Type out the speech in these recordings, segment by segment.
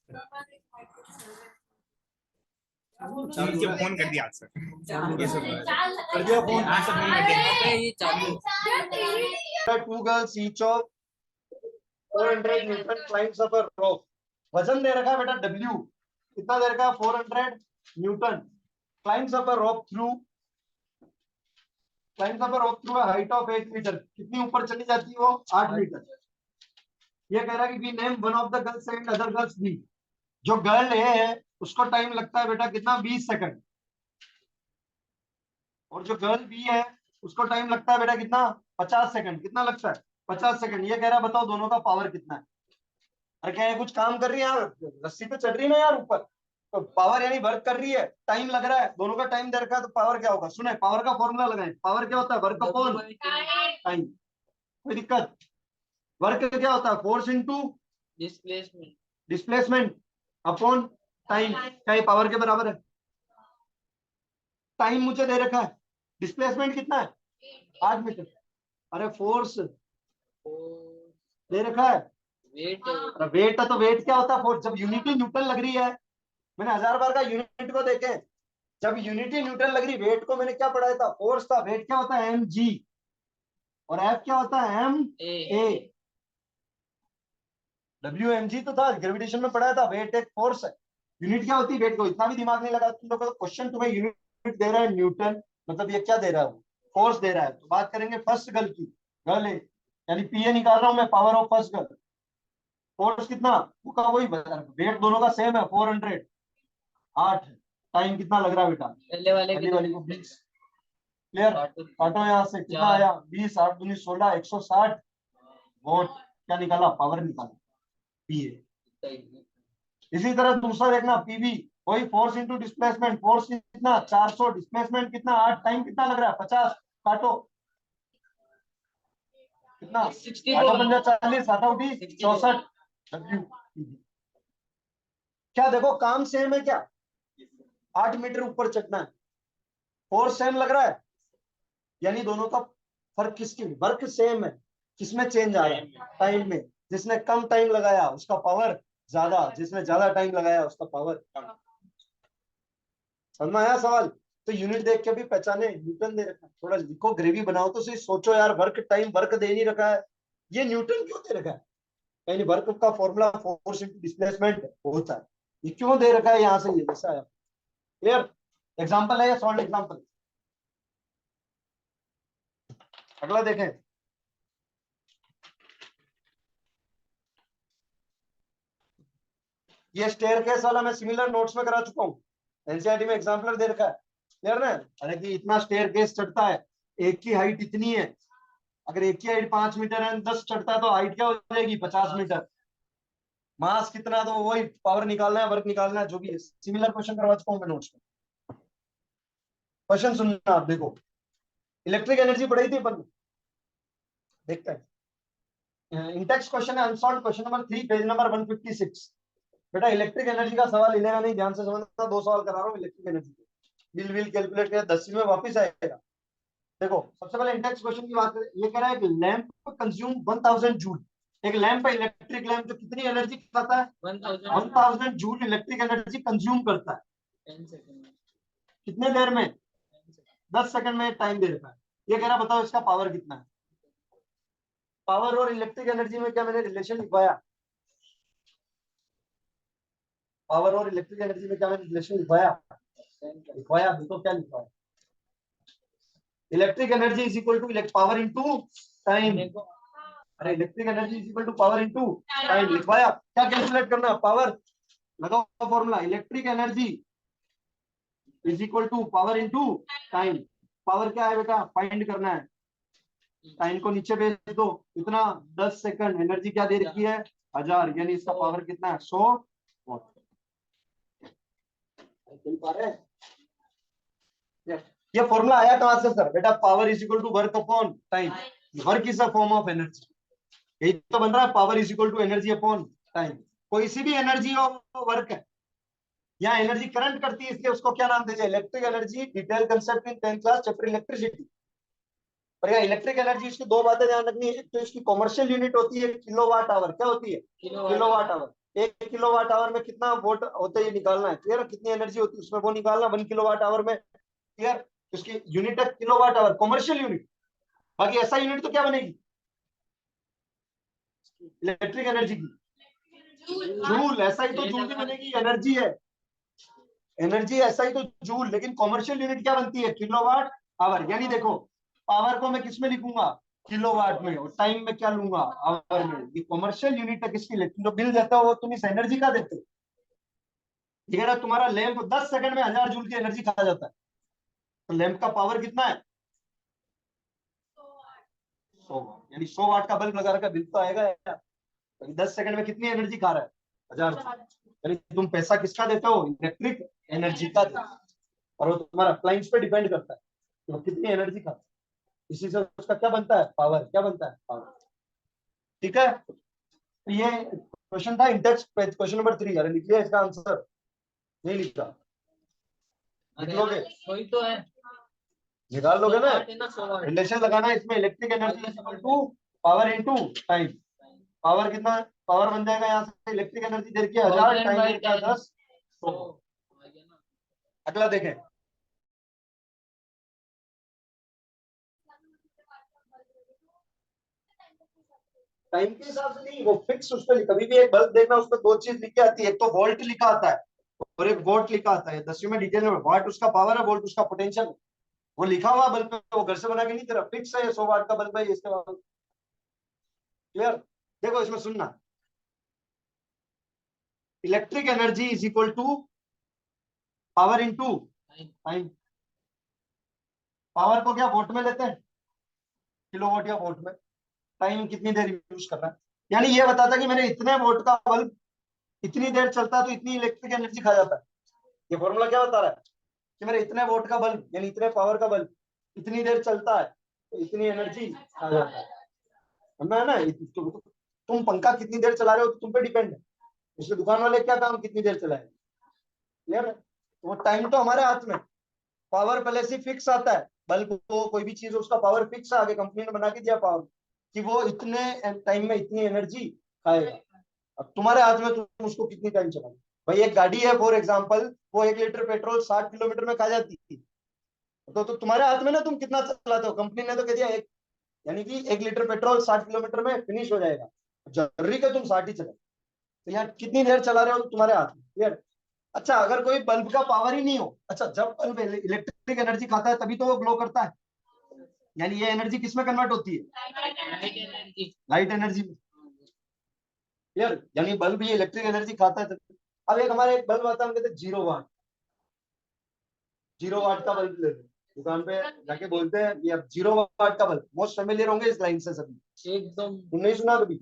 Phone कर दिया sir, ये सब कर दिया फोन। हाँ सर, फोन कर दिया। ये चालू 2 girls each of 400 newton climbs up a rock. वजन दे रखा है बेटा W, कितना दे रखा है 400 newton. Climbs up a rock through height of 8 metre. कितनी ऊपर चली जाती है वो? 8 मीटर। ये कह रहा है कि B name one of the girls and other girls B. जो गर्ल ए है उसको टाइम लगता है बेटा कितना? 20 सेकंड। और जो गर्ल बी है उसको टाइम लगता है बेटा कितना? 50 सेकंड। कितना लगता है? 50 सेकंड। ये कह रहा है बताओ दोनों का पावर कितना है। अरे क्या ये कुछ काम कर रही है यार? रस्सी पे चढ़ रही है ना यार ऊपर, तो पावर यानी वर्क कर रही है, टाइम लग रहा है, दोनों का टाइम दे रखा है, तो पावर क्या होगा? सुने, पावर का फॉर्मूला लगाएं। पावर क्या होता है? Work upon time. कोई दिक्कत? वर्क क्या होता है? Force into displacement upon time. क्या ये पावर के बराबर है? टाइम मुझे दे रखा है, डिस्प्लेसमेंट कितना है? 8 मीटर। अरे फोर्स दे रखा है, वेट है, तो वेट क्या होता है? फोर्स। जब यूनिटी न्यूटन लग रही है, मैंने 1000 बार का यूनिट को देखे, जब यूनिटी न्यूटन लग रही, वेट को मैंने क्या पढ़ाया था? फोर्स था। वेट क्या होता है? mg। और एफ क्या होता है? ma। wmg तो था, ग्रेविटेशन में पढ़ाया था। वेट एक फोर्स है, यूनिट क्या होती है? वेट को। इतना भी दिमाग नहीं लगा तुम लोग को। क्वेश्चन तुम्हें यूनिट दे रहा है न्यूटन, मतलब ये क्या दे रहा है? फोर्स दे रहा है। तो बात करेंगे फर्स्ट गर्ल की। गर्ल है यानी पीए निकाल रहा हूं मैं, power of first girl. Force कितना? उसका वही वेट दोनों का सेम है, 400। 8। टाइम कितना लग रहा है बेटा? पहले वाली को 20। क्लियर? काटो यहाँ से, कितना आया? 20, 8 दूनी 16, 160 वोट। क्या निकाला? पावर निकाला, पीए। इसी तरह दूसरा देखना, पीवी। वही फोर्स इंटू डिस्प्लेसमेंट। फोर्स कितना? 400। डिस्प्लेसमेंट कितना? 8। टाइम कितना लग रहा है? 50। काटो, कितना? 55, 40, 8 64 डब्ल्यू। क्या देखो, काम सेम है क्या? 8 मीटर ऊपर चढ़ना है, फोर्स सेम लग रहा है, यानी दोनों का फर्क किसकी? वर्क सेम है, किसमें चेंज आ रहा है? टाइम में। जिसने कम टाइम लगाया उसका पावर ज्यादा, जिसने ज्यादा टाइम लगाया उसका पावर कम। समझ में आया सवाल? तो यूनिट देख के भी पहचाने, न्यूटन दे रखा है। थोड़ा लिखो, ग्रेवी बनाओ तो सही, सोचो यार, वर्क टाइम वर्क दे नहीं रखा है, ये न्यूटन क्यों दे रखा है? यानी वर्क का फॉर्मूला फोर्स इंटू डिस्प्लेसमेंट होता है, ये क्यों दे रखा है? यहाँ से ये जैसा है। क्लियर? एग्जाम्पल है या सॉल्व एग्जाम्पल? अगला देखें। ये स्टेयरकेस वाला मैं सिमिलर नोट्स में करा चुका हूँ, एनसीईआरटी में एग्जाम्पलर दे रखा है। क्लियर ना? अरे कि इतना स्टेयरकेस चढ़ता है, एक की हाइट इतनी है, अगर एक की हाइट 5 मीटर है, 10 चढ़ता है तो हाइट क्या हो जाएगी? 50 मीटर। मास कितना? तो वही पावर निकालना है, वर्क निकालना है, जो भी है। सिमिलर क्वेश्चन करवा चुका हूँ मैं नोट्स में। क्वेश्चन सुनना आप, देखो। इलेक्ट्रिक एनर्जी पढ़ाई थी अपन ने, देखते हैं। इंटेक्स क्वेश्चन है, unsolved question number 3, page number 156। बेटा इलेक्ट्रिक एनर्जी का सवाल हिलेगा नहीं, ध्यान से समझना। 2 सवाल करा रहा हूँ इलेक्ट्रिक एनर्जी के, बिल विल कैलकुलेट किया, 10 में वापस आएगा। देखो, सबसे पहले इंटेक्स क्वेश्चन की बात करें। ये कह रहा है कि लैंप कंज्यूम 1000 जूल। एक लैंप है, इलेक्ट्रिक लैंप, जो कितनी एनर्जी खाता है? 1000 जूल इलेक्ट्रिक एनर्जी कंज्यूम करता है। 10 सेकंड में। कितने देर में? 10 सेकंड में टाइम दे रखा है। ये कह रहा है बताओ इसका पावर कितना है? पावर और इलेक्ट्रिक एनर्जी में क्या मैंने रिलेशन लिखवाया? पावर और इलेक्ट्रिक एनर्जी में क्या मैंने रिलेशन लिखवाया? देखो क्या लिखा है। Electric energy is equal to power into time. अरे electric energy is equal to power into time लिखवाया। क्या कैलकुलेट करना है? पावर लगाओ formula, electric energy is equal to power into time. Power क्या है बेटा? फाइंड करना है। टाइम को नीचे भेज दो, इतना 10 सेकंड। एनर्जी क्या दे रखी है? 1000, यानी इसका पावर कितना है? 100 वाट। ये फॉर्मूला आया कहां से सर? बेटा power is equal to work upon time. Work is a form of energy, यही तो बन रहा है। Power is equal to energy upon time. कोई सी भी एनर्जी हो वो वर्क है। यहाँ एनर्जी करंट करती है, इसलिए उसको क्या नाम दीजिए? Electric energy. Detail concept in 10th class chapter electricity. पर यहाँ इलेक्ट्रिक एनर्जी, इसकी 2 बातें ध्यान रखनी है। एक तो इसकी कॉमर्शियल यूनिट होती है किलोवाट आवर। क्या होती है? Kilowatt hour. 1 किलोवाट आवर में कितना वोट होता है ये निकालना है, क्लियर है? कितनी एनर्जी होती है उसमें वो निकालना, 1 किलोवाट आवर में, क्लियर? उसकी यूनिट है किलोवाट आवर, कॉमर्शियल यूनिट। बाकी ऐसा यूनिट तो क्या बनेगी इलेक्ट्रिक एनर्जी की, जूल। ऐसा ही तो जूल भी बनेगी, एनर्जी है, एनर्जी ऐसा ही तो जूल। लेकिन कॉमर्शियल यूनिट क्या बनती है किलोवाट आवर। यानी देखो पावर को मैं किस में लिखूंगा किलोवाट में, और टाइम में क्या लूंगा आवर में। ये कॉमर्शियल यूनिट है किसकी, लेकिन जो बिल देते हो वो तुम इस एनर्जी का देते हो। ये ना तुम्हारा लैंप 10 सेकंड में 1000 जूल की एनर्जी खा जाता है, तो लैंप का पावर कितना है 100 वाट। यानी 100 वाट का बल्ब लगा रखा, बिल तो आएगा यार। तो 10 सेकंड में कितनी एनर्जी खा रहा है 1000। यानी तुम पैसा किसका देते हो इलेक्ट्रिक एनर्जी का देते हो। और वो तुम्हारा अप्लायंस पे डिपेंड करता है कि वो कितनी एनर्जी खाता है, इसी से उसका क्या बनता है पावर, क्या बनता है पावर। ठीक है, तो ये क्वेश्चन था इंटेक्स क्वेश्चन नंबर 3। अरे लिख लिया इसका आंसर, नहीं लिखा लिख लोगे, वही तो है, निकाल लोगे ना। 100 वाट। रिलेशन लगाना है इसमें, electric energy equal to power into time. Power कितना है, पावर बन जाएगा यहाँ से इलेक्ट्रिक एनर्जी दे रखी है 1000, टाइम दे रखा है 10, 100। अगला देखें, टाइम के हिसाब से नहीं, वो फिक्स उस पर कभी भी एक बल्ब देखना उसमें दो चीज लिखी आती है, एक तो वोल्ट लिखा आता है और एक वोट लिखा आता है। 10वीं में डिटेल में वाट उसका पावर है, वोल्ट उसका पोटेंशियल। वो लिखा हुआ बल्ब पे, वो घर से बना के नहीं तेरा फिक्स है, 100 वाट का बल्ब है इसके बाद। क्लियर? देखो इसमें सुनना, electric energy is equal to power into time. Power को क्या वोट में लेते हैं, किलोवाट या वोट में। टाइम कितनी देर यूज कर रहा है, यानी ये बताता कि मैंने इतने वोट का बल्ब इतनी देर चलता है तो इतनी इलेक्ट्रिक एनर्जी खा जाता है। ये फॉर्मूला क्या बता रहा है कि मेरे इतने वोट का बल्ब यानी इतने पावर का बल्ब इतनी देर चलता है तो इतनी एनर्जी खा जाता है। समझा है ना? तुम पंखा कितनी देर चला रहे हो तो तुम पे डिपेंड है, इसलिए दुकान वाले क्या काम कितनी देर चलाए। क्लियर है? तो वो टाइम तो हमारे हाथ में, पावर पहले से फिक्स आता है। बल्ब को कोई भी चीज उसका पावर फिक्स है, आगे कंपनी ने बना के दिया पावर कि वो इतने टाइम में इतनी एनर्जी खाएगा। अब तुम्हारे हाथ में तुम उसको कितनी टाइम चलाओ। भाई एक गाड़ी है फॉर एग्जांपल, वो 1 लीटर पेट्रोल 60 किलोमीटर में खा जाती थी, तो तुम्हारे हाथ में ना तुम कितना चलाते हो। कंपनी ने तो कह दिया एक, यानी कि 1 लीटर पेट्रोल 60 किलोमीटर में फिनिश हो जाएगा, जरूरी का तुम 60 ही चलाओ। तो यार कितनी देर चला रहे हो तो तुम्हारे हाथ में। क्लियर? अच्छा अगर कोई बल्ब का पावर ही नहीं हो, अच्छा जब बल्ब इलेक्ट्रिक एनर्जी खाता है तभी तो वो ग्लो करता है, यानी ये एनर्जी किसमें कन्वर्ट होती है लाइट एनर्जी में। क्लियर? यानी बल्ब ये इलेक्ट्रिक एनर्जी खाता है तभी। अब एक हमारे एक बल्ब आता है, हम कहते हैं 0 वाट, 0 वाट का बल्ब ले लो, दुकान पे जाके बोलते हैं ये अब 0 वाट का बल्ब। मोस्ट फेमिलियर होंगे इस लाइन से सभी, एकदम तुमने सुना कभी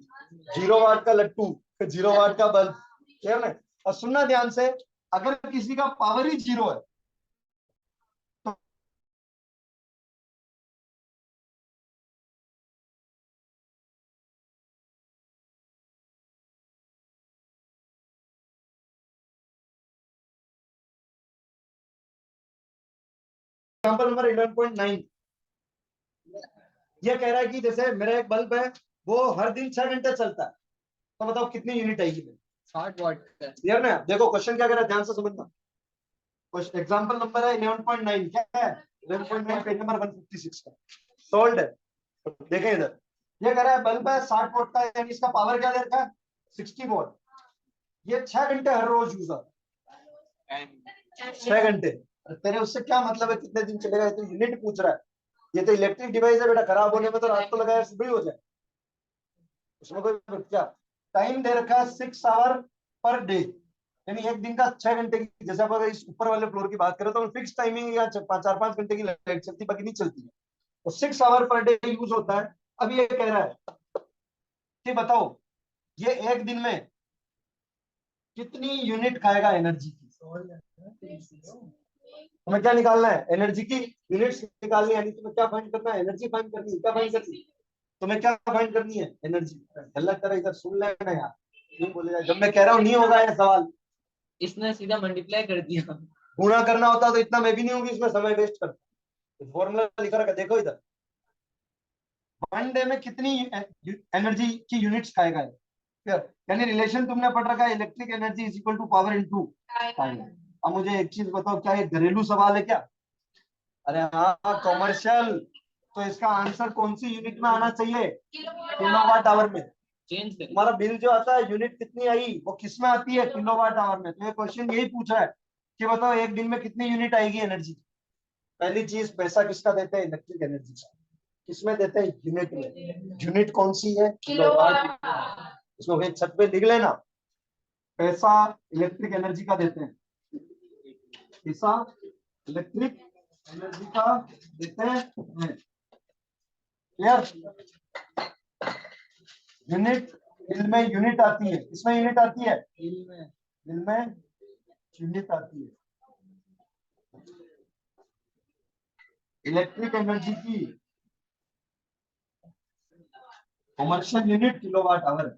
0 वाट का लट्टू, 0 वाट का बल्ब। क्लियर ना? और सुनना ध्यान से, अगर किसी का पावर ही 0 है तो एग्जांपल नंबर 11.9 ये कह रहा है कि जैसे मेरा एक बल्ब है वो हर दिन 6 घंटे चलता है, तो बताओ कितनी यूनिट आएगी मेरी। 60 वाट का। क्लियर ना? देखो क्वेश्चन क्या कह रहा है, ध्यान से समझना। एग्जांपल नंबर है 11.9, क्या है 11.9, पेज नंबर 156 का सोल्ड है। देखें इधर, ये कह रहा है बल्ब है 60 वाट का, यानी इसका पावर क्या दे रखा है 60 वाट। ये 6 घंटे हर रोज यूज होता है, 6 घंटे। तेरे उससे क्या मतलब है कितने दिन चलेगा, ये तो यूनिट पूछ रहा है। ये तो इलेक्ट्रिक डिवाइस है बेटा, खराब होने में तो रात को लगाया सुबह ही हो जाए, उसमें कोई क्या। टाइम दे रखा है 6 आवर पर डे, यानी एक दिन का 6 घंटे की। जैसे आप अगर इस ऊपर वाले फ्लोर की बात करें तो फिक्स टाइमिंग या 4-5 घंटे की लाइट चलती, बाकी नहीं चलती है। तो 6 आवर पर डे यूज होता है। अब ये कह रहा है कि बताओ ये एक दिन में कितनी यूनिट खाएगा एनर्जी की। तुम्हें क्या निकालना है, एनर्जी की यूनिट्स निकालनी है। यानी तुम्हें क्या फाइंड करना है, एनर्जी फाइंड करनी है। क्या फाइंड करनी है तुम्हें, क्या फाइंड करनी है एनर्जी। गलत तरह इधर सुन लेना यार, नहीं बोलेगा जब मैं कह रहा हूँ नहीं होगा ये सवाल। इसने सीधा मल्टीप्लाई कर दिया। गुणा करना होता तो इतना मैं भी नहीं होगी इसमें समय वेस्ट करता। फॉर्मूला लिखा रखा देखो इधर, 1 डे में कितनी एनर्जी की यूनिट्स खाएगा है। यानी रिलेशन तुमने पढ़ रखा है, electric energy is equal to power into time. अब मुझे एक चीज बताओ, क्या ये घरेलू सवाल है क्या? अरे हाँ, कॉमर्शियल। तो इसका आंसर कौन सी यूनिट में आना चाहिए? किलोवाट आवर में। चेंज करें। तुम्हारा बिल जो आता है यूनिट कितनी आई, वो किस में आती है? किलोवाट आवर में। तो ये क्वेश्चन यही पूछा है कि बताओ एक दिन में कितनी यूनिट आएगी एनर्जी। पहली चीज, पैसा किसका देते हैं? इलेक्ट्रिक एनर्जी का। किसमें देते हैं? यूनिट में। यूनिट कौन सी है? किलोवाट। इसको कहीं छत पे लिख लेना। पैसा इलेक्ट्रिक एनर्जी का देते हैं, पैसा इलेक्ट्रिक एनर्जी का देते हैं। क्लियर? यूनिट, बिल में यूनिट आती है। किसमें यूनिट आती है? बिल में यूनिट आती है। इलेक्ट्रिक एनर्जी की कमर्शियल यूनिट किलोवाट आवर।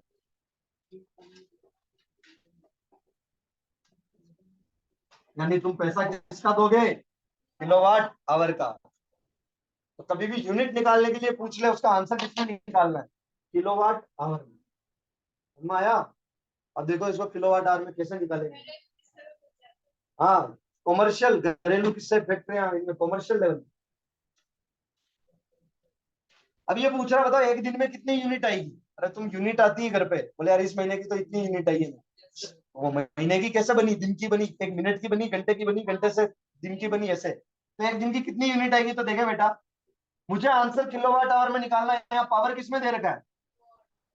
यानी तुम पैसा किसका दोगे? किलोवाट आवर का। तो कभी भी यूनिट निकालने के लिए पूछ ले, उसका आंसर किसमें निकालना है? किलोवाट आवर में। समझ में आया? अब देखो इसको किलोवाट आवर में कैसे निकालेंगे। हाँ, कॉमर्शियल, घरेलू किससे, फैक्ट्रियां, इनमें कॉमर्शियल लेवल। अब ये पूछ रहा, बताओ एक दिन में कितनी यूनिट आएगी। अरे तुम यूनिट आती है घर पे, बोले यार इस महीने की तो इतनी यूनिट आई है। वो महीने की कैसे बनी? दिन की बनी, एक मिनट की बनी, घंटे की बनी, घंटे से दिन की बनी, ऐसे। तो एक दिन की कितनी यूनिट आएगी? तो देखे बेटा, मुझे आंसर किलोवाट आवर में निकालना है। यहाँ पावर किसमें दे रखा है?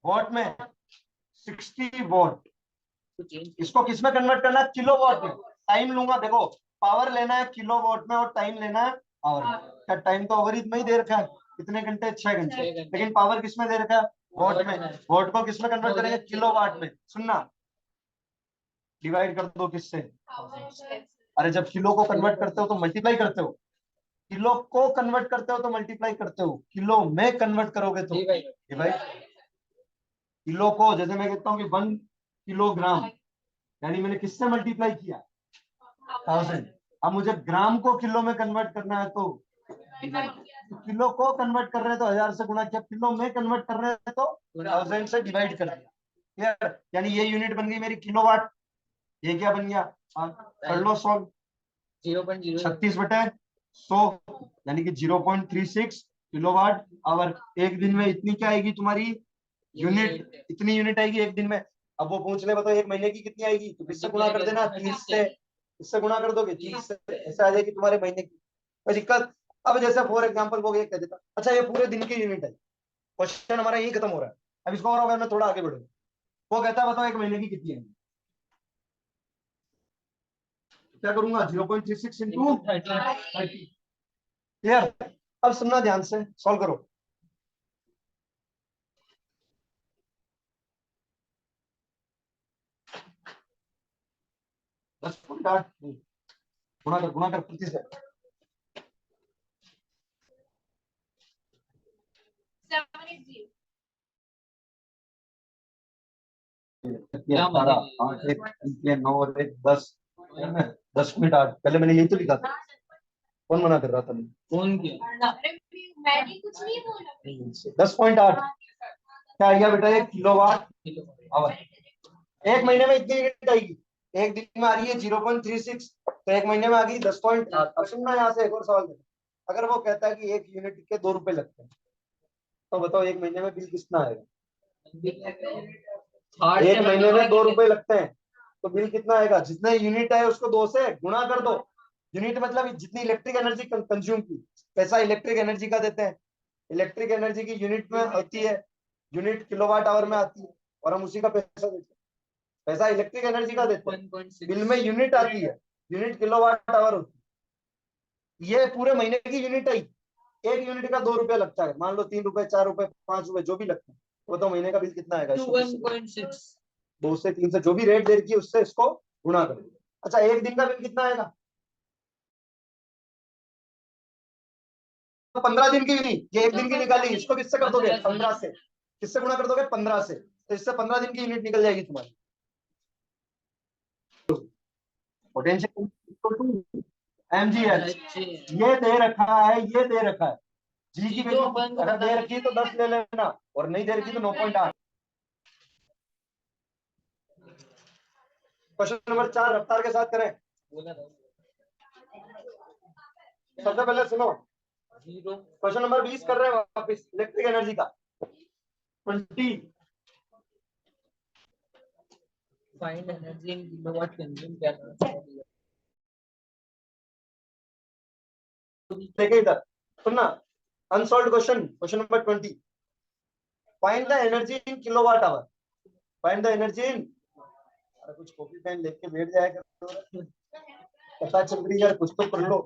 वॉट में। 60 वॉट। इसको किसमें कन्वर्ट करना है? किलोवाट में। टाइम लूंगा, देखो पावर लेना है किलोवाट में और टाइम लेना है आवर में। क्या टाइम तो ओवरेज में ही दे रखा है, कितने घंटे? 6 घंटे। लेकिन पावर किसमें दे रखा है? वॉट में। वॉट को किसमें कन्वर्ट करेंगे? किलोवाट में। सुनना, डिवाइड कर दो किससे? अरे जब किलो को कन्वर्ट करते हो तो मल्टीप्लाई करते हो, किलो को कन्वर्ट करते हो तो मल्टीप्लाई करते हो, किलो में कन्वर्ट करोगे तो डिवाइड। किलो को, जैसे मैं कहता हूँ कि 1 किलोग्राम, यानी मैंने किससे मल्टीप्लाई किया? 1000। अब मुझे ग्राम को किलो में कन्वर्ट करना है तो divide। तो किलो को कन्वर्ट कर रहे हैं तो 1000 से गुणा किया, किलो में कन्वर्ट कर रहे हैं तो 1000 से डिवाइड कर दिया। क्लियर? यानी ये यूनिट बन गई मेरी किलोवाट। ये क्या बन गया? कर लो सॉल्व। 36/100 यानी कि 0.36 किलोवाट आवर। एक दिन में इतनी क्या आएगी तुम्हारी यूनिट? इतनी यूनिट आएगी एक दिन में। अब वो पूछ ले, बताओ एक महीने की कितनी आएगी? तो किससे गुणा कर देना? 30 से। इससे गुणा कर दोगे 30 से, ऐसे आ जाएगी तुम्हारे महीने की। कोई दिक्कत? अब जैसे फॉर एग्जांपल वो ये कह देता, अच्छा ये पूरे दिन की यूनिट है, क्वेश्चन हमारा यही खत्म हो रहा है। अब इसको और अगर मैं थोड़ा आगे बढ़ूं, वो कहता है बताओ एक महीने की कितनी है? क्या करूंगा? 0.36 इंटू 30। क्लियर? अब सुनना ध्यान से, सॉल्व करो। गुणा कर 35 से। एक 9 और 1 10, 10.8। पहले मैंने यही तो लिखा था। कौन मना कर रहा था? फोन किया। मैंने कुछ नहीं बोला। 10.8 क्या आ गया बेटा? ये किलोवाट आवर। एक महीने में इतनी यूनिट आएगी, एक दिन में आ रही है 0.36, तो एक महीने में आ गई 10.8। अब सुनना, यहाँ से एक और सवाल देखो। अगर वो कहता है कि एक यूनिट के 2 रुपए लगते हैं, तो बताओ एक महीने में बिल कितना आएगा? एक महीने में 2 रुपए लगते हैं तो बिल कितना आएगा? जितने यूनिट है उसको 2 से गुणा कर दो। यूनिट मतलब जितनी इलेक्ट्रिक एनर्जी कंज्यूम की। पैसा इलेक्ट्रिक एनर्जी का देते हैं, इलेक्ट्रिक एनर्जी की यूनिट में होती है, यूनिट किलोवाट आवर में आती है, और हम उसी का पैसा देते हैं। पैसा इलेक्ट्रिक एनर्जी का देते हैं, बिल में यूनिट आती है, यूनिट किलोवाट आवर होती है। ये पूरे महीने की यूनिट आई, एक यूनिट का 2 रुपए लगता है, मान लो 3 रुपए, 4 रुपए, 5 रुपए, जो भी लगता है। वो तो महीने का बिल कितना आएगा? 1.6। 2 से 3 से जो भी रेट दे रखी है उससे इसको गुणा करो। अच्छा एक दिन का बिल कितना आएगा? तो 15 दिन की नहीं, ये एक दिन की निकाली, इसको किससे कर दोगे? 15 से। किससे गुणा कर दोगे? 15 से। तो इससे 15 दिन की यूनिट निकल जाएगी तुम्हारी। पोटेंशियल mgh ये दे रखा है, ये दे रखा है। जी की वैल्यू अगर दे रखी है तो 10 ले लेना, और नहीं दे रखी तो 9.8। क्वेश्चन नंबर 4 रफ्तार के साथ करें। सबसे पहले सुनो, क्वेश्चन नंबर 20 कर रहे हैं वापिस इलेक्ट्रिक एनर्जी का। 20 find energy in kilowatt consume क्या देखिए इधर सुनना, unsolved question, question number 20, find the energy in kilowatt hour. Find the energy in, अरे कुछ कॉपी पेन लेके बैठ जाएगा, पता चल रही है कुछ तो कर लो।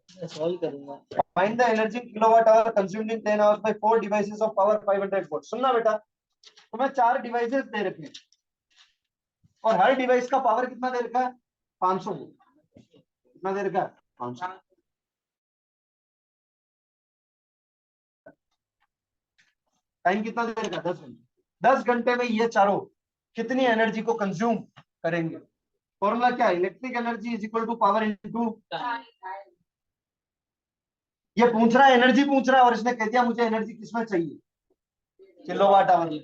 सॉल्व करूंगा। Find the energy in kilowatt hour consumed in 10 hours bye 4 devices of power 500 volt. सुनना बेटा, तुम्हें 4 डिवाइसेस दे रखे हैं और हर डिवाइस का पावर कितना दे रखा है? 500 वोल्ट। कितना दे रखा है? 500। टाइम कितना दे रखा है? 10 घंटे। 10 घंटे में ये चारों कितनी एनर्जी को कंज्यूम करेंगे? फॉर्मूला क्या है? Electric energy is equal to power into, ये पूछ रहा है एनर्जी पूछ रहा है और इसने कह दिया मुझे एनर्जी किसमें चाहिए? किलोवाट आवर में।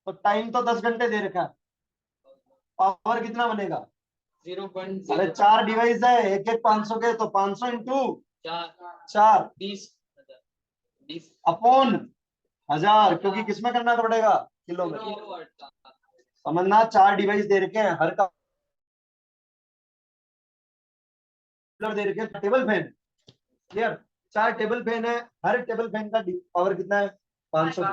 तो टाइम तो 10 घंटे दे रखा है, पावर कितना बनेगा? 0.0। अरे 4 डिवाइस है, एक एक 500 के, तो 500 इंटू 4 20 अपॉन 1000, क्योंकि किसमें करना पड़ेगा? किलो में। समझना, 4 डिवाइस दे रखे हैं, हर का दे रखे हैं, table fan. Clear? 4 table fan है, हर टेबल फैन का पावर कितना है? 500।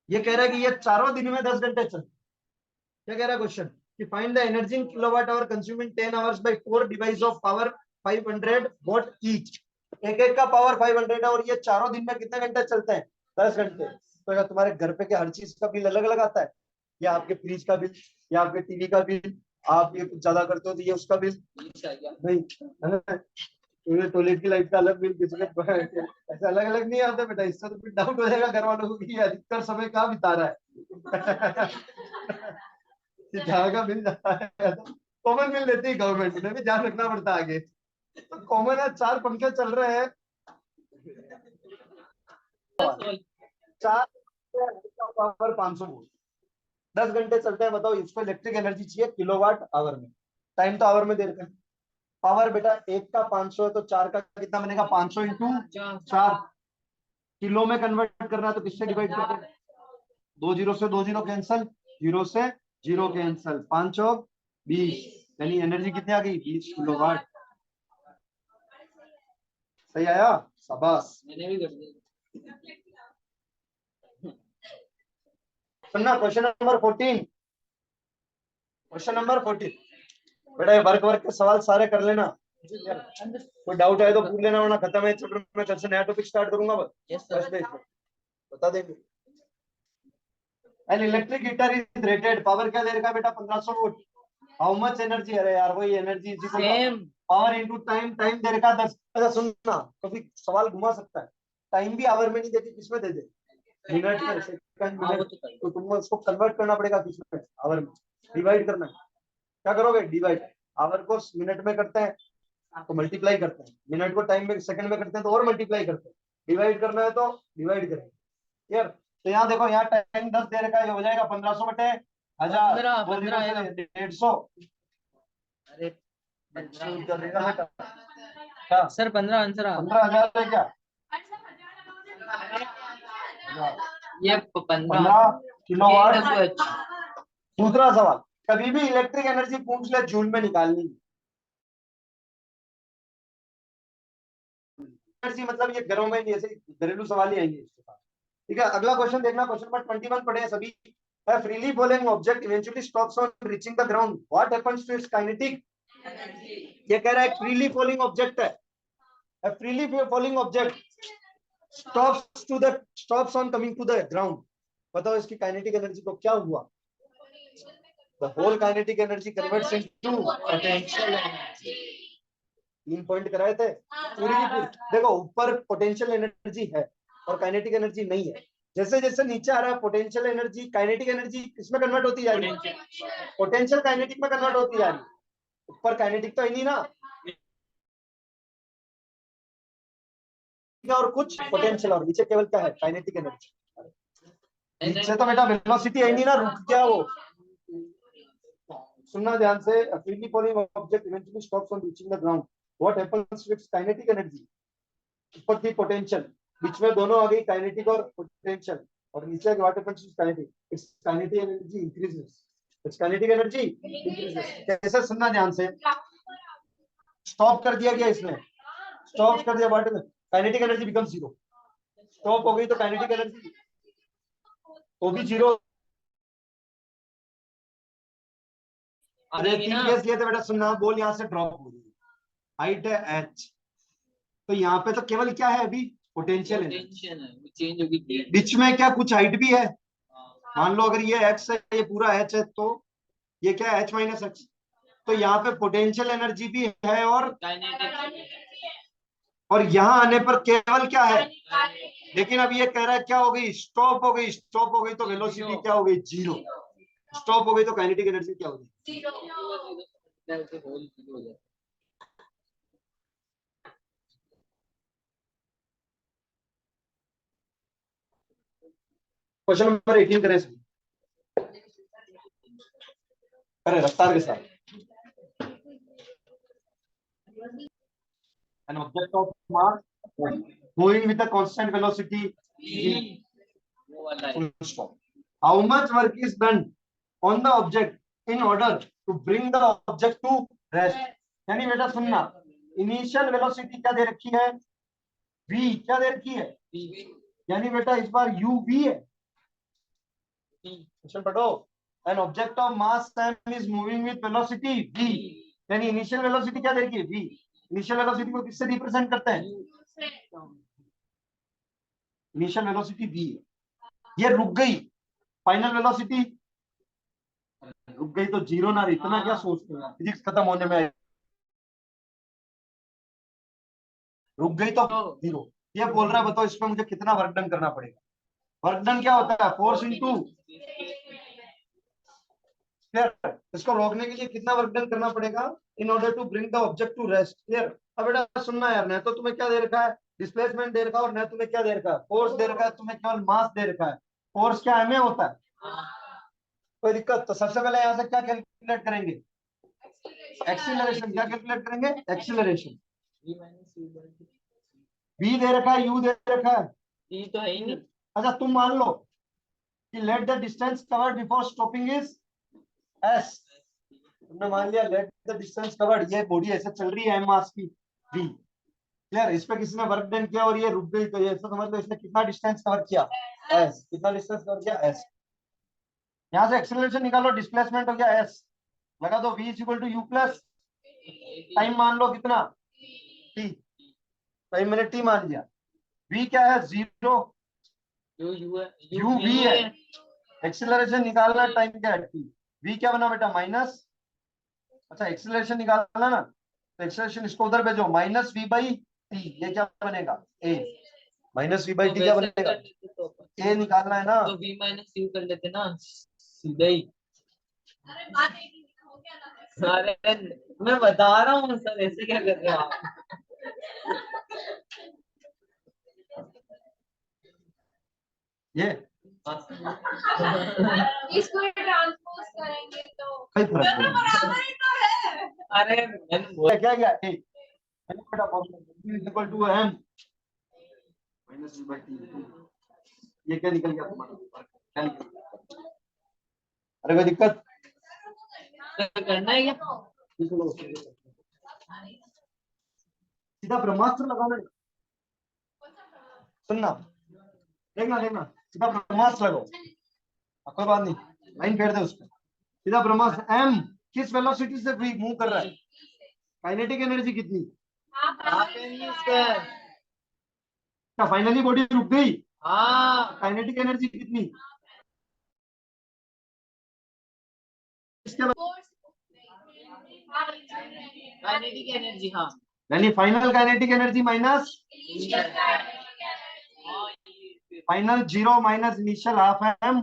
ये कह रहा है कि ये चारों दिन में 10 घंटे चल। क्या कह रहा है क्वेश्चन? कि find the energy in kilowatt hour consume in 10 hours bye 4 device of power 500 what each. एक एक का पावर 500 है और ये चारों दिन में कितने घंटे चलते हैं? 10 घंटे। तो क्या तुम्हारे घर पे के हर चीज का बिल अलग अलग आता है? या आपके फ्रिज का बिल, या आपके टीवी का बिल, आप ये कुछ ज्यादा करते हो तो ये उसका बिल नहीं, टॉयलेट की लाइट का अलग बिल, किसी का ऐसा अलग अलग नहीं आता बेटा। इससे तो फिर डाउट हो जाएगा घर वालों को कि अधिकतर समय कहाँ बिता रहा है। जहाँ का बिल जाता है तो कॉमन बिल देती है गवर्नमेंट, उन्हें भी ध्यान रखना पड़ता है आगे। तो कॉमन है, 4 पंखे चल रहे हैं, 4 पावर 500 वोल्ट, 10 घंटे चलते हैं। बताओ इसको इलेक्ट्रिक एनर्जी चाहिए किलोवाट आवर में, टाइम तो आवर में दे रखा है। पावर बेटा एक का 500 है तो 4 का कितना बनेगा? 500 इंटू 4। किलो में कन्वर्ट करना है तो किससे डिवाइड करना है? 2 जीरो से 2 जीरो कैंसल, 0 से 0 कैंसल, 5 और 20, यानी एनर्जी कितनी आ गई? 20 किलोवाट। सही आया? शाबाश। मैंने भी कर दिया। सुनना, क्वेश्चन नंबर 14। क्वेश्चन नंबर 14 बेटा, ये वर्क वर्क के सवाल सारे कर लेना। कोई डाउट है तो पूछ लेना, वरना खत्म है चैप्टर में, कल से नया टॉपिक स्टार्ट करूंगा। बता देंगे। An electric heater is rated, power क्या दे रखा है बेटा? 1500 वोल्ट। How much energy? अरे यार वही energy is equal power into time. Time दे रखा 10। अच्छा सुनना, कभी सवाल घुमा सकता है, टाइम भी आवर में नहीं देती, किसमें दे दे? मिनट में, सेकंड, मिनट। तो तुमको उसको कन्वर्ट करना पड़ेगा किसमें? आवर में। डिवाइड करना है। क्या करोगे? डिवाइड। आवर को मिनट में करते हैं तो मल्टीप्लाई करते हैं, मिनट को टाइम में सेकंड में करते हैं तो और मल्टीप्लाई करते हैं। डिवाइड करना है तो डिवाइड करेंगे। क्लियर? तो यहाँ देखो, यहाँ टाइम 10 दे रखा है, ये हो जाएगा 1500 बटे 1000, 150। अरे क्या सर 15 आंसर 15,000 है क्या? ये 15 किलोवाट। KWH। दूसरा सवाल, कभी भी इलेक्ट्रिक एनर्जी पूछ ले जूल में निकालनी। एनर्जी मतलब ये घरों में जैसे घरेलू सवाल ही आएंगे इसके साथ। ठीक है, अगला क्वेश्चन देखना, क्वेश्चन नंबर 21 पढ़े हैं सभी। A freely falling object eventually stops on reaching the ground. What happens to its kinetic? ये कह रहा है freely falling object है। A freely falling object stops on coming to the ground. बताओ इसकी काइनेटिक एनर्जी को क्या हुआ? The whole kinetic energy converts into potential energy. 3 point कराए थे पूरी की पूरी। देखो ऊपर पोटेंशियल एनर्जी है और काइनेटिक एनर्जी नहीं है। जैसे जैसे नीचे आ रहा है पोटेंशियल एनर्जी, काइनेटिक एनर्जी किसमें कन्वर्ट होती जा रही है? पोटेंशियल काइनेटिक में कन्वर्ट होती जा रही है। ऊपर काइनेटिक तो है नहीं ना, और कुछ पोटेंशियल, और नीचे केवल क्या है? Kinetic energy. नीचे तो बेटा वेलोसिटी है नहीं ना, रुक गया वो, सुनना ध्यान से, a freely falling object eventually stops on reaching the ground. What happens to its kinetic energy? ऊपर थी potential, बीच में दोनों आ गई kinetic और potential, और नीचे what happens to its kinetic? Its kinetic energy increases. Its kinetic energy increases. कैसे? सुनना ध्यान से, स्टॉप कर दिया गया इसमें, स्टॉप कर दिया, what kinetic energy becomes zero. Stop हो गई तो kinetic energy वो भी जीरो। अरे TPS लिए तो बेटा सुनना, बोल यहाँ से ड्रॉप हो रही है, हाइट है h, तो यहाँ पे तो केवल क्या है अभी? पोटेंशियल है, चेंज होगी, बीच में क्या कुछ हाइट भी है? मान लो अगर ये x है, ये पूरा h है, तो ये क्या है? h माइनस h, तो यहाँ पे पोटेंशियल एनर्जी भी है और यहाँ आने पर केवल क्या है? लेकिन अब ये कह रहा है क्या हो गई? स्टॉप हो गई। स्टॉप हो गई तो वेलोसिटी क्या हो गई? जीरो। स्टॉप हो गई तो काइनेटिक एनर्जी क्या हो गई? क्वेश्चन नंबर 18 करें, अरे रफ्तार के साथ। An object of mass moving with a constant velocity v. Full stop. How much work is done on the object in order to bring the object to rest? यानी बेटा सुनना, इनिशियल वेलोसिटी क्या दे रखी है? v। क्या दे रखी है? यानी बेटा इस बार u v है। क्वेश्चन पढ़ो। An object of mass m is moving with velocity v. यानी इनिशियल वेलोसिटी क्या दे रखी है? v। इनिशियल वेलोसिटी को किससे रिप्रेजेंट करते हैं? इनिशियल वेलोसिटी v है। ये रुक गई, फाइनल वेलोसिटी रुक गई तो जीरो ना, इतना क्या सोचते हैं? फिजिक्स खत्म होने में रुक गई तो जीरो। ये बोल रहा है बताओ इसमें मुझे कितना वर्क डन करना पड़ेगा? वर्क डन क्या होता है? फोर्स इनटू, इसको रोकने के लिए कितना वर्क डन करना पड़ेगा? In order to bring the object to rest. Clear? अब बेटा सुनना यार, न तो तुम्हें क्या दे रखा है? डिस्प्लेसमेंट दे रखा है, और न तुम्हें क्या दे रखा है? फोर्स दे रखा है, तुम्हें केवल मास दे रखा है। फोर्स क्या एम ए होता है? कोई दिक्कत? तो सबसे पहले यहाँ से क्या कैलकुलेट करेंगे? एक्सीलरेशन। क्या कैलकुलेट करेंगे? एक्सीलरेशन। v दे रखा है, u दे रखा है, ये तो है ही नहीं। अच्छा तुम मान लो कि let the distance covered before stopping is s। तुमने मान लिया लेट द डिस्टेंस कवर्ड, ये बॉडी ऐसे चल रही है एम मास की v। क्लियर? इस पे किसी ने वर्क डन किया और ये रुक गई, तो ये समझ लो इसने कितना डिस्टेंस कवर किया? s। कितना डिस्टेंस कवर किया? s। यहाँ से एक्सीलरेशन निकालो, डिस्प्लेसमेंट हो गया s, लगा दो v is equal to u plus time मान लो कितना? t। टाइम मैंने t मान लिया। v क्या है? जीरो। u v है। एक्सीलरेशन निकालना, टाइम क्या है? t। v क्या बना बेटा? माइनस, अच्छा एक्सीलरेशन निकालना ना, तो एक्सीलरेशन इसको उधर भेजो, माइनस v बाई t। ये क्या बनेगा? a। Minus v by t क्या बनेगा? a निकालना है ना, तो v माइनस u कर लेते ना सीधा ही। अरे मैं बता रहा हूँ सर, ऐसे क्या कर रहे हो आप? ये इसको ट्रांसपोज करेंगे तो कोई फर्क नहीं। बराबर ही तो है। अरे मैंने क्या क्या a equal to m minus v by t। ये क्या निकल गया तुम्हारा? क्या निकल गया? अरे कोई दिक्कत? करना है क्या? सीधा ब्रह्मास्त्र लगाना है। सुनना, देखना देखना, सीधा ब्रह्मास्त्र लगाओ, कोई बात नहीं, लाइन फेर दे उसको। सीधा ब्रह्मास्त्र। m किस वेलोसिटी से मूव कर रहा है? काइनेटिक एनर्जी कितनी? क्या फाइनली बॉडी रुक गई? हाँ, काइनेटिक एनर्जी कितनी? इसके बाद काइनेटिक एनर्जी। हाँ, यानी final kinetic energy minus final zero minus initial half M.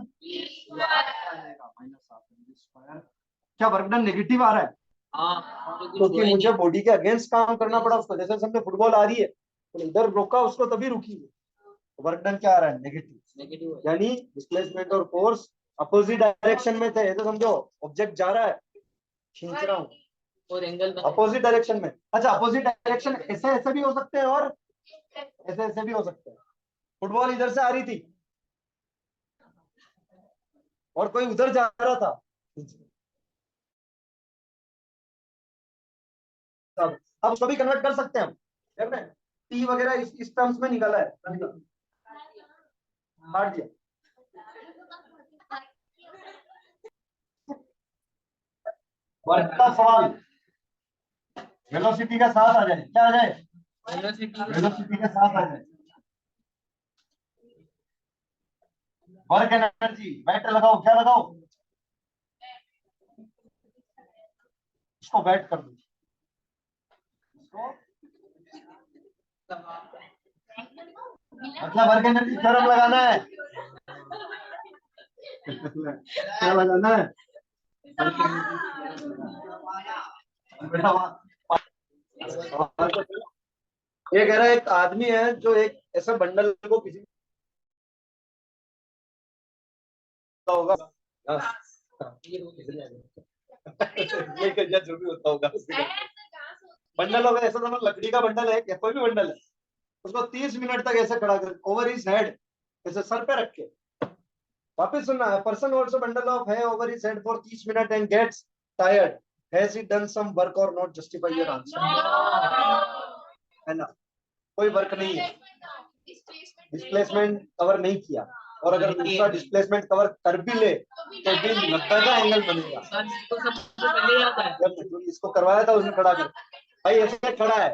क्या वर्क डन नेगेटिव आ रहा है? हाँ, क्योंकि मुझे बॉडी के अगेंस्ट काम करना पड़ा उसको। जैसे समझो फुटबॉल आ रही है तो इधर रोका उसको तभी रुकी है, वर्क डन क्या आ रहा है? नेगेटिव। यानी डिस्प्लेसमेंट और फोर्स अपोजिट डायरेक्शन में थे। ऐसे समझो ऑब्जेक्ट जा रहा है, खींच रहा हूँ और एंगल अपोजिट डायरेक्शन में। अच्छा अपोजिट डायरेक्शन ऐसे ऐसे भी हो सकते हैं और ऐसे ऐसे भी हो सकते हैं। फुटबॉल इधर से आ रही थी और कोई उधर जा रहा था, अब उसको भी कन्वर्ट कर सकते हैं हम, देख रहे हैं टी वगैरह इस टर्म्स में निकाला है, काट दिया। वर्क का सवाल वेलोसिटी के साथ आ जाए, क्या आ जाए, वेलोसिटी के साथ आ जाए। वर्क एनर्जी बैट लगाओ, क्या लगाओ, इसको बैट कर दो, इसको मतलब वर्क एनर्जी थ्योरम लगाना है क्या लगाना है बेटा। ये कह रहा है एक आदमी है जो एक ऐसा बंडल को किसी होगा ये जो भी होता होगा बंडल होगा ऐसा, समझ लकड़ी का बंडल है या कोई भी बंडल है, उसको 30 मिनट तक ऐसे खड़ा कर ओवर हिज हेड, ऐसे सर पे रख के। वापस सुनना है, पर्सन आल्सो बंडल ऑफ है over his head for 30 minute and gets tired, has he done some work और नॉट, जस्टिफाई योर आंसर। है ना, कोई वर्क नहीं है, डिस्प्लेसमेंट कवर नहीं किया, और अगर दूसरा डिस्प्लेसमेंट कवर कर भी ले तो भी 90 का एंगल बनेगा। जब इसको करवाया था उसने खड़ा कर, भाई ऐसे खड़ा है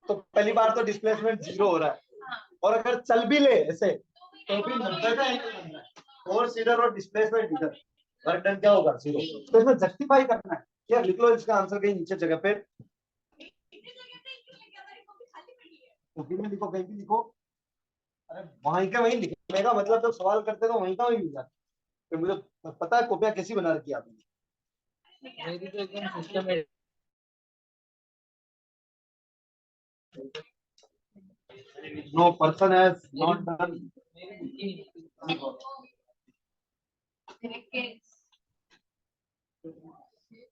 तो पहली बार तो डिस्प्लेसमेंट 0 हो रहा है, और अगर चल भी ले ऐसे तो भी 90 का एंगल बन रहा है, फोर्स इधर और डिस्प्लेसमेंट इधर, वर्क डन क्या होगा 0। तो इसमें जस्टिफाई करना है, क्या लिख लो इसका आंसर कहीं नीचे जगह पे, कॉपी में लिखो, कहीं भी लिखो, अरे वहीं का वहीं लिखने का मतलब, जब सवाल करते तो वहीं का वहीं मिल जाता। तो मुझे पता है कॉपियां कैसी बना रखी आपने, मेरी तो एकदम सिस्टम है। No person has not done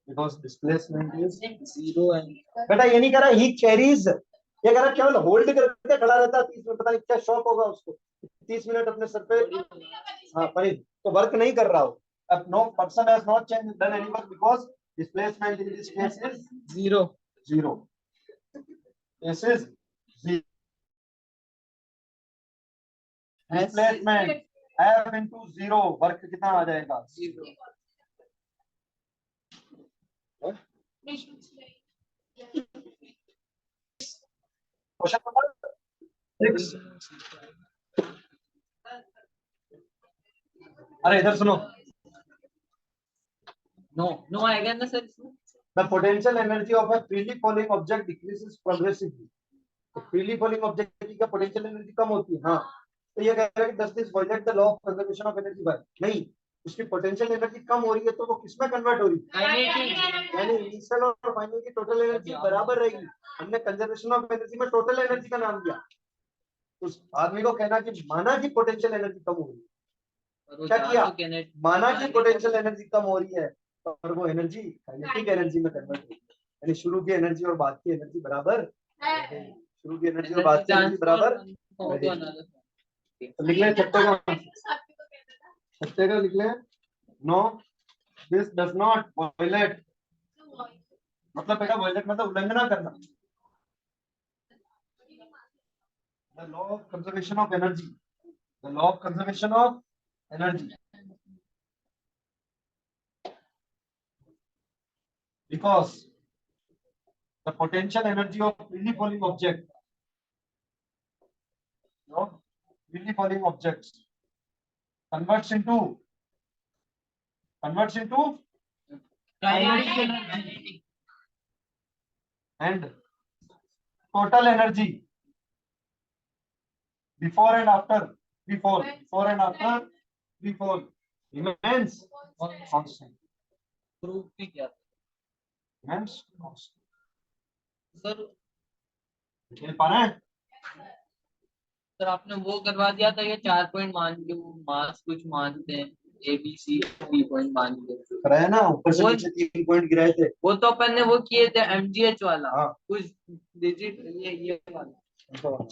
because displacement is 0 and बेटा ये नहीं कह रहा ही कैरीज, ये कह रहा केवल होल्ड करके खड़ा रहता है 30 मिनट, पता नहीं क्या शौक होगा उसको 30 मिनट अपने सर पे। हाँ पर तो वर्क नहीं कर रहा हो। अब no person has not change done any work because displacement in this case is 0 0, this is displacement F into 0, work कितना आ जाएगा 0। Question number 6। अरे इधर सुनो, नो आएगा ना सर इसमें। the potential energy of a freely falling object decreases progressively। तो freely falling object की क्या पोटेंशियल एनर्जी कम होती है, हाँ तो ये कह रहा है कि does this violate the law of conservation of energy by, नहीं उसकी पोटेंशियल एनर्जी कम हो रही है तो वो किसमें कन्वर्ट हो रही है, यानी इनिशियल और फाइनल की टोटल एनर्जी बराबर रहेगी। हमने कंजर्वेशन ऑफ एनर्जी में टोटल एनर्जी का नाम दिया, उस आदमी को कहना कि माना की पोटेंशियल एनर्जी कम हो रही है, क्या किया, माना की पोटेंशियल एनर्जी कम हो रही है और वो एनर्जी काइनेटिक एनर्जी में कन्वर्ट हो रही है, यानी शुरू की एनर्जी और बाद की एनर्जी बराबर, शुरू की एनर्जी और बाद की एनर्जी बराबर। तो लिख ले छठे का लिख ले, no this does not violate, मतलब बेटा वायलेट मतलब उल्लंघन करना, the law of conservation of energy, the law of conservation of energy, because the potential energy of freely falling object, no, freely falling objects converts into kinetic energy and total energy before and after free fall remains constant, proof भी किया remains constant। Sir. खेल पा रहे हैं, sir आपने वो करवा दिया था, ये 4 पॉइंट मान के वो मास कुछ मानते हैं, ABC 3 पॉइंट मान के कराया ना, ऊपर से वो- नीचे 3 पॉइंट गिराए थे। वो तो अपन ने वो किए थे MGH वाला, हाँ। कुछ डिजिट ये वाला।